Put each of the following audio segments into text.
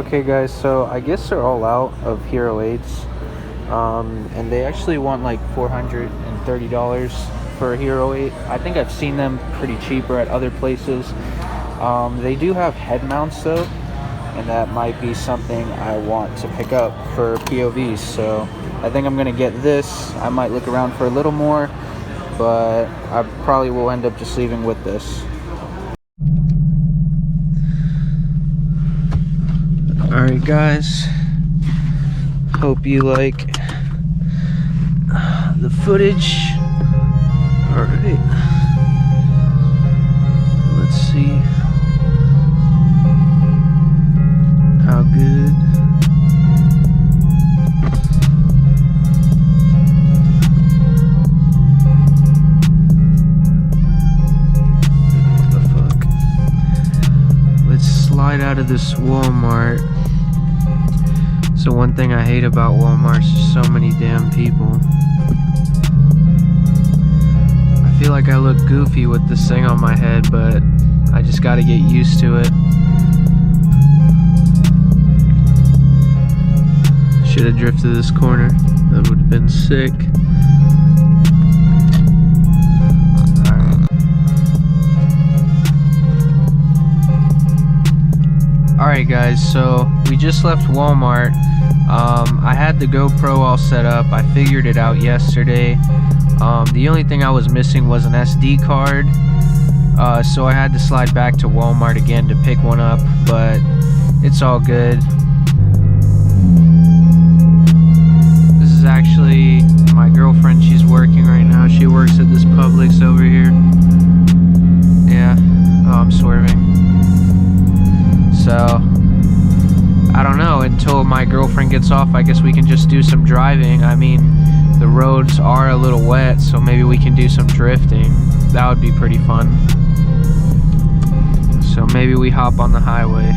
Okay guys, so I guess they're all out of Hero 8s, and they actually want like $430 for a Hero 8. I think I've seen them pretty cheaper at other places. They do have head mounts though, and that might be something I want to pick up for POVs, so I think I'm gonna get this. I might look around for a little more, but I probably will end up just leaving with this. Alright guys, hope you like the footage. Alright, let's see how good. What the fuck? Let's slide out of this Walmart. So one thing I hate about Walmart is just so many damn people. I feel like I look goofy with this thing on my head, but I just gotta get used to it. Should have drifted this corner. That would have been sick. Alright guys, so we just left Walmart. I had the GoPro all set up. I figured it out yesterday. The only thing I was missing was an SD card. So I had to slide back to Walmart again to pick one up, but it's all good. This is actually my girlfriend. She's working right now. She works at this Publix over here. Yeah. Oh, I'm swerving. So, I don't know, until my girlfriend gets off, I guess we can just do some driving. I mean, the roads are a little wet, so maybe we can do some drifting. That would be pretty fun. So maybe we hop on the highway.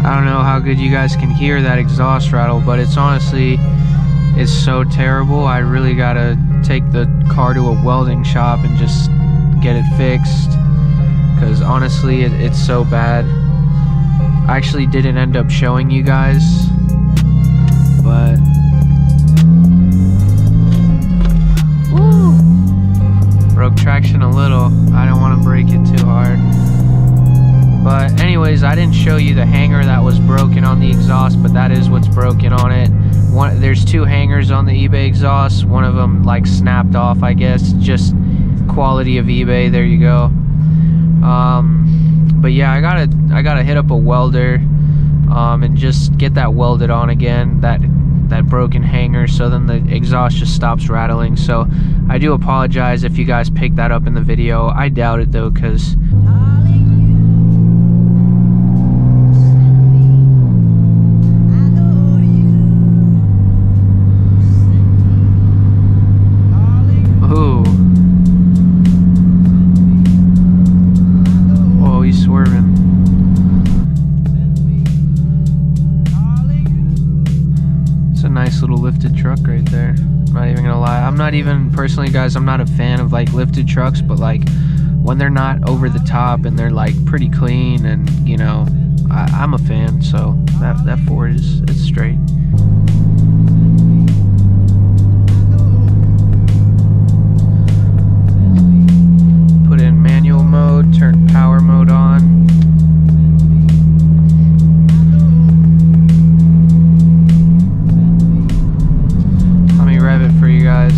I don't know how good you guys can hear that exhaust rattle, but it's honestly, it's so terrible. I really gotta take the car to a welding shop and just get it fixed, because honestly, it's so bad. I actually didn't end up showing you guys, but woo, broke traction a little. I don't want to break it too hard. But anyways, I didn't show you the hanger that was broken on the exhaust, but that is what's broken on it. There's two hangers on the eBay exhaust. One of them like snapped off, I guess. Just quality of eBay. There you go. But yeah, I gotta hit up a welder and just get that welded on again, that broken hanger, so then the exhaust just stops rattling. So I do apologize if you guys picked that up in the video. I doubt it though, because nice little lifted truck right there. I'm not even gonna lie, I'm not even personally, guys, I'm not a fan of like lifted trucks, but like when they're not over the top and they're like pretty clean, and you know, I'm a fan. So that Ford it's straight. Put in manual mode, turn power mode on. Rev it for you guys.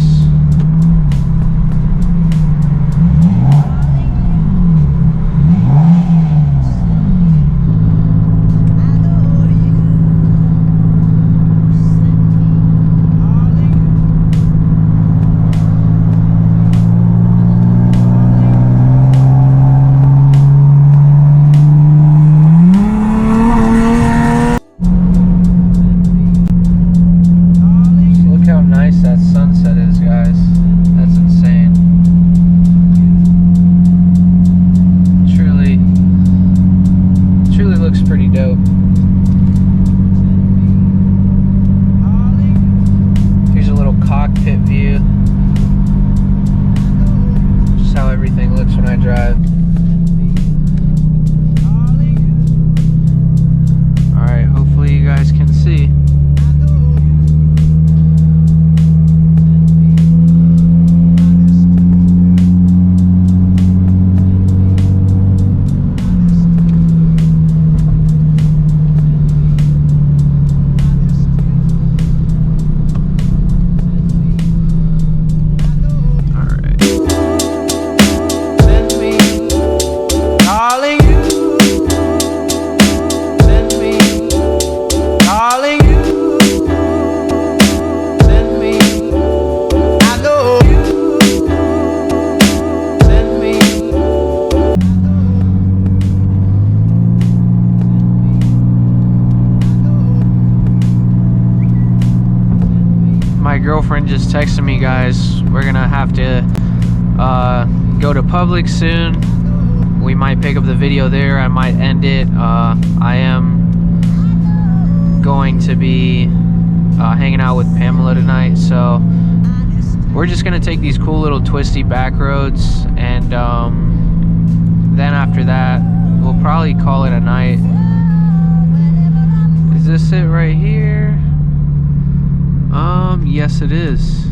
my girlfriend just texted me, guys. We're gonna have to go to Publix soon. We might pick up the video there. I might end it. I am going to be hanging out with Pamela tonight, so we're just gonna take these cool little twisty back roads, and then after that we'll probably call it a night. Is this it right here? Yes it is.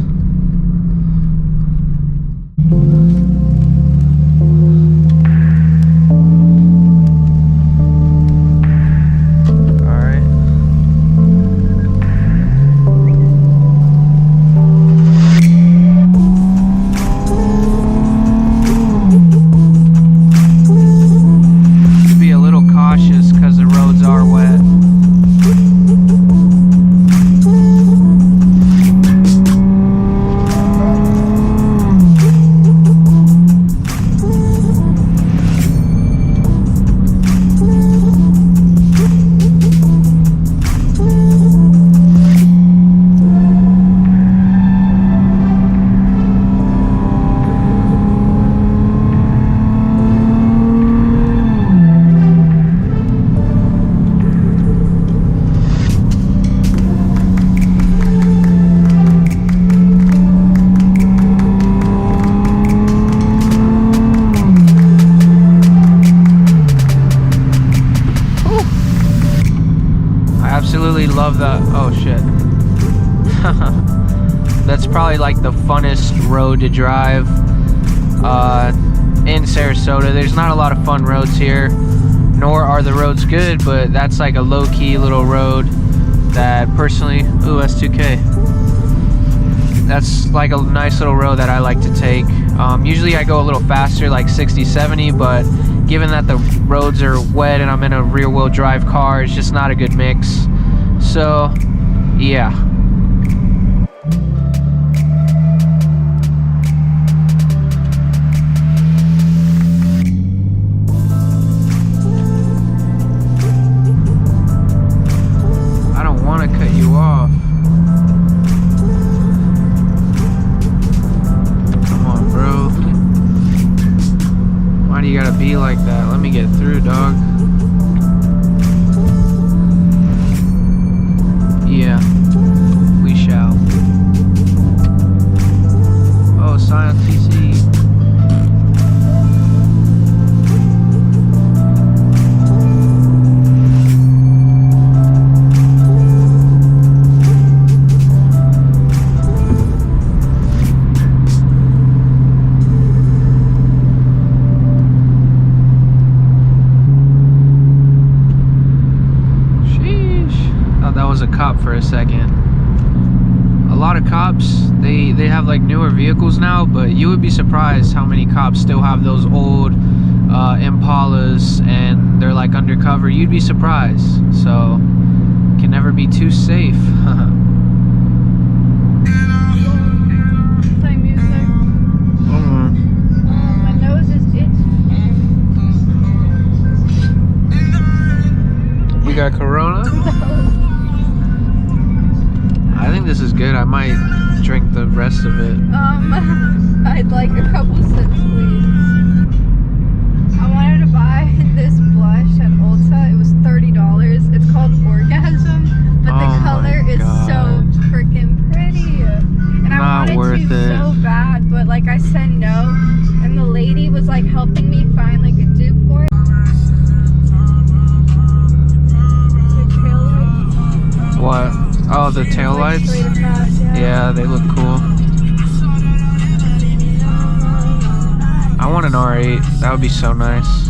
Love that. Oh shit. That's probably like the funnest road to drive in Sarasota. There's not a lot of fun roads here, nor are the roads good, but that's like a low-key little road that personally, ooh, S2K. That's like a nice little road that I like to take. Usually I go a little faster, like 60, 70, but given that the roads are wet and I'm in a rear-wheel drive car, it's just not a good mix. So, yeah. I don't want to cut you off. Come on, bro. Why do you gotta be like that? Let me get through, dog. Yeah, we shall. Oh, Scion TC. Cop for a second. A lot of cops, they have like newer vehicles now, but you would be surprised how many cops still have those old Impalas and they're like undercover. You'd be surprised. So can never be too safe. Play music. My nose is itching. You got Corona? I think this is good. I might drink the rest of it. I'd like a couple sips, please. I wanted to buy this blush at Ulta. It was $30. It's called Orgasm, but the color is so freaking pretty. And I wanted to so bad, but like I said no. And the lady was like helping me find like a dupe for it. What? Oh, the taillights? Yeah, they look cool. I want an R8. That would be so nice.